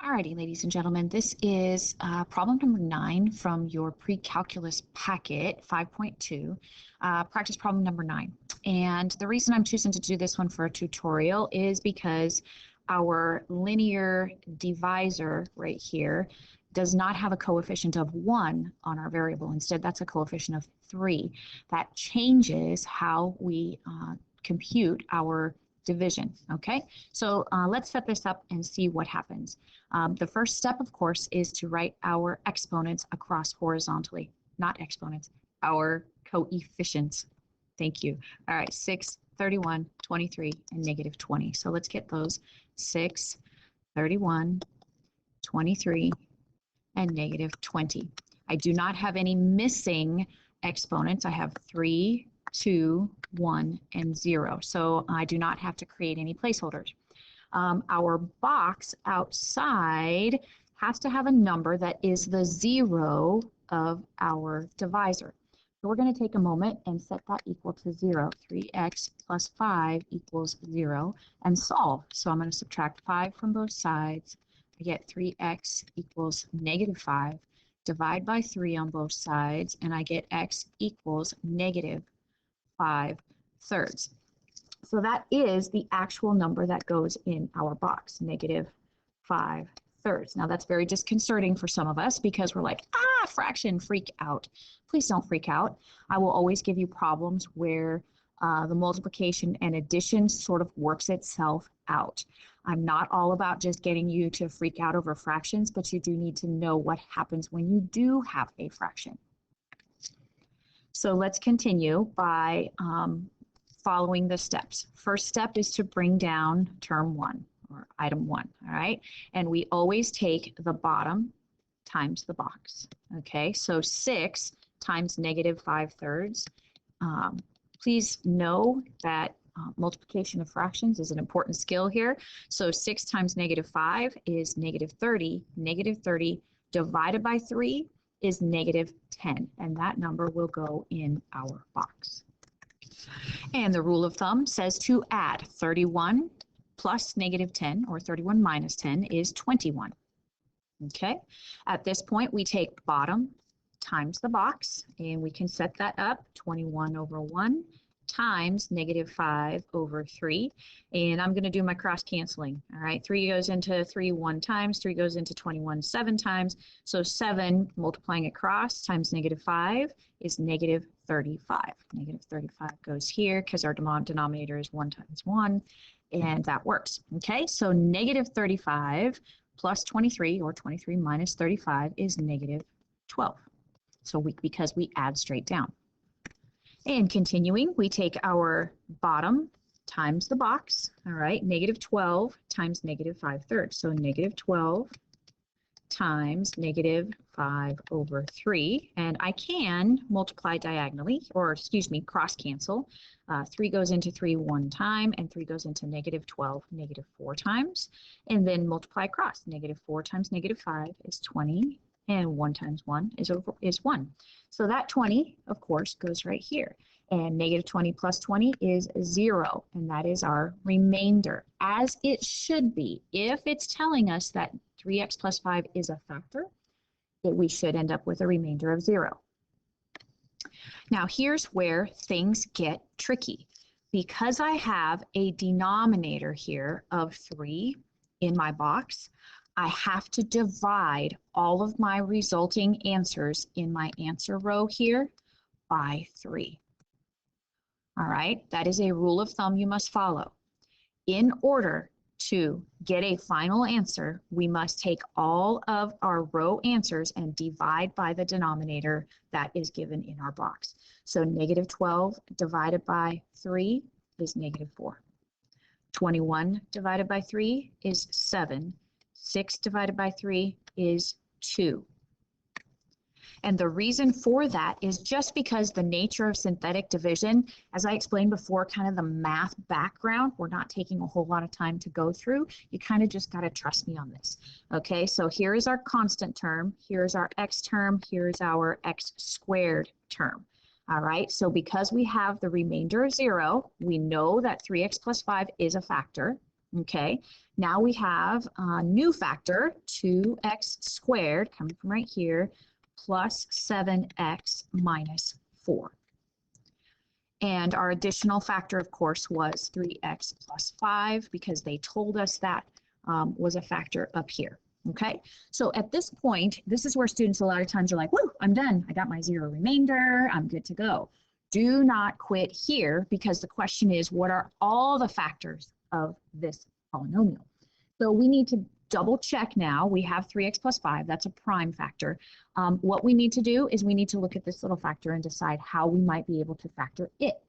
Alrighty, ladies and gentlemen, this is problem number 9 from your pre-calculus packet 5.2, practice problem number 9. And the reason I'm choosing to do this one for a tutorial is because our linear divisor right here does not have a coefficient of 1 on our variable. Instead, that's a coefficient of 3. That changes how we compute our division. Okay, so let's set this up and see what happens. The first step, of course, is to write our exponents across horizontally, not exponents, our coefficients. Thank you. All right, 6, 31, 23, and negative 20. So let's get those. 6, 31, 23, and negative 20. I do not have any missing exponents. I have 3, 2, 1, and 0. So I do not have to create any placeholders. Our box outside has to have a number that is the 0 of our divisor. So we're going to take a moment and set that equal to 0. 3x plus 5 equals 0 and solve. So I'm going to subtract 5 from both sides. I get 3x equals negative 5. Divide by 3 on both sides, and I get x equals negative 5/3. So that is the actual number that goes in our box, negative 5/3. Now that's very disconcerting for some of us because we're like, fraction, freak out. Please don't freak out. I will always give you problems where the multiplication and addition sort of works itself out. I'm not all about just getting you to freak out over fractions, but you do need to know what happens when you do have a fraction. So let's continue by following the steps. First step is to bring down term 1 or item 1, all right? And we always take the bottom times the box, okay? So 6 times negative 5/3. Please know that multiplication of fractions is an important skill here. So 6 times negative 5 is negative 30. Negative 30 divided by 3 is negative 10, and that number will go in our box. And the rule of thumb says to add 31 plus negative 10, or 31 minus 10, is 21. Okay, at this point, we take bottom times the box, and we can set that up, 21 over 1 times negative 5 over 3. And I'm going to do my cross canceling. All right, 3 goes into 3 1 times, 3 goes into 21 7 times. So 7 multiplying across times negative 5 is negative 35. Negative 35 goes here because our denominator is 1 times 1, and that works. Okay, so negative 35 plus 23, or 23 minus 35, is negative 12. So because we add straight down. And continuing, we take our bottom times the box, all right, negative 12 times negative 5/3. So negative 12 times negative 5 over 3. And I can multiply diagonally, or excuse me, cross cancel. 3 goes into 3 1 time, and 3 goes into negative 12 negative 4 times. And then multiply across. Negative 4 times negative 5 is 20. And 1 times 1 is 1. So that 20, of course, goes right here. And negative 20 plus 20 is 0. And that is our remainder, as it should be. If it's telling us that 3x plus 5 is a factor, we should end up with a remainder of 0. Now, here's where things get tricky. Because I have a denominator here of 3 in my box, I have to divide all of my resulting answers in my answer row here by 3. All right, that is a rule of thumb you must follow. In order to get a final answer, we must take all of our row answers and divide by the denominator that is given in our box. So negative 12 divided by 3 is negative 4. 21 divided by 3 is 7. 6 divided by 3 is 2. And the reason for that is just because the nature of synthetic division, as I explained before, kind of the math background, we're not taking a whole lot of time to go through. You kind of just got to trust me on this. Okay, so here is our constant term, here's our x term, here's our x squared term. All right, so because we have the remainder of 0, we know that 3x plus 5 is a factor. Okay, now we have a new factor, 2x squared, coming from right here, plus 7x minus 4. And our additional factor, of course, was 3x plus 5 because they told us that was a factor up here. Okay, so at this point, this is where students a lot of times are like, woo, I'm done. I got my zero remainder. I'm good to go. Do not quit here because the question is, what are all the factors of this polynomial? So we need to double check now. We have 3x plus 5. That's a prime factor. What we need to do is we need to look at this little factor and decide how we might be able to factor it.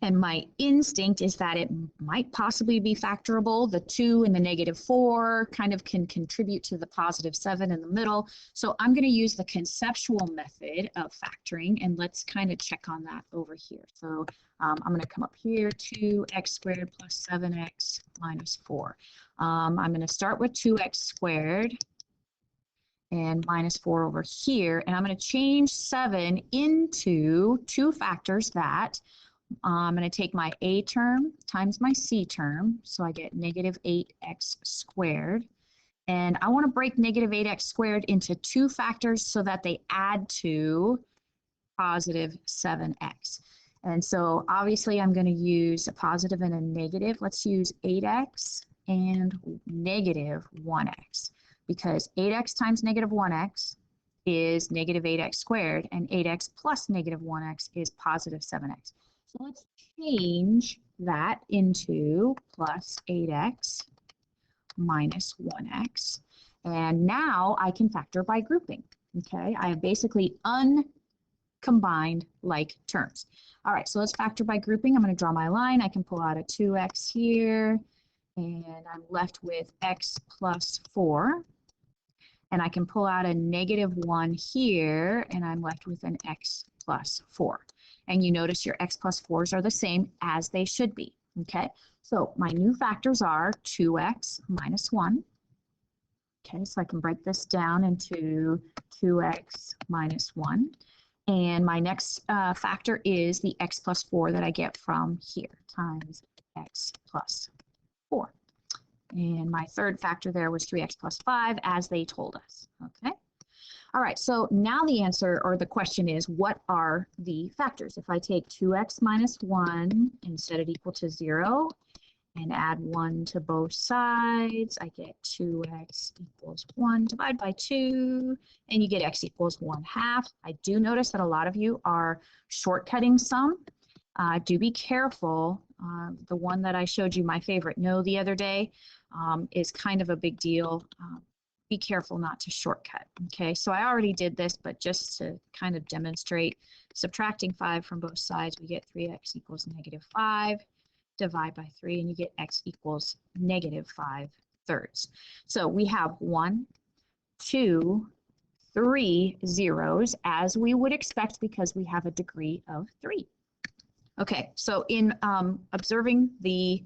And my instinct is that it might possibly be factorable. The 2 and the -4 kind of can contribute to the +7 in the middle. So I'm going to use the conceptual method of factoring, and let's kind of check on that over here. So I'm going to come up here, 2x squared plus 7x minus 4. I'm going to start with 2x squared and minus 4 over here, and I'm going to change 7 into two factors that I'm going to take my a term times my c term, so I get -8x squared. And I want to break -8x squared into two factors so that they add to +7x. And so obviously I'm going to use a positive and a negative. Let's use 8x and -1x, because 8x times -1x is -8x squared, and 8x plus -1x is +7x. So let's change that into plus 8x minus 1x. And now I can factor by grouping. Okay, I have basically uncombined like terms. All right, so let's factor by grouping. I'm going to draw my line. I can pull out a 2x here, and I'm left with x plus 4. And I can pull out a -1 here, and I'm left with an x plus 4. And you notice your x plus 4s are the same as they should be, okay? So my new factors are 2x minus 1. Okay, so I can break this down into 2x minus 1. And my next factor is the x plus 4 that I get from here, times x plus 4. And my third factor there was 3x plus 5, as they told us, okay? All right, so now the answer, or the question is, what are the factors? If I take 2x minus 1 and set it equal to 0 and add 1 to both sides, I get 2x equals 1 divided by 2, and you get x equals 1/2. I do notice that a lot of you are shortcutting some. Do be careful. The one that I showed you, my favorite no the other day, is kind of a big deal. Be careful not to shortcut. Okay, so I already did this, but just to kind of demonstrate, subtracting 5 from both sides, we get 3x equals -5. Divide by 3, and you get x equals -5/3. So we have 1, 2, 3 zeros, as we would expect because we have a degree of 3. Okay, so in observing the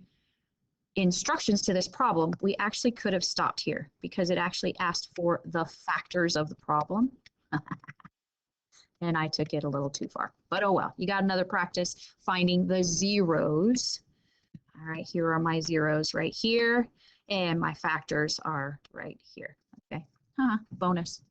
instructions to this problem, we actually could have stopped here because it actually asked for the factors of the problem. And I took it a little too far, but oh well, you got another practice finding the zeros. All right, here are my zeros right here, and my factors are right here. Okay, bonus.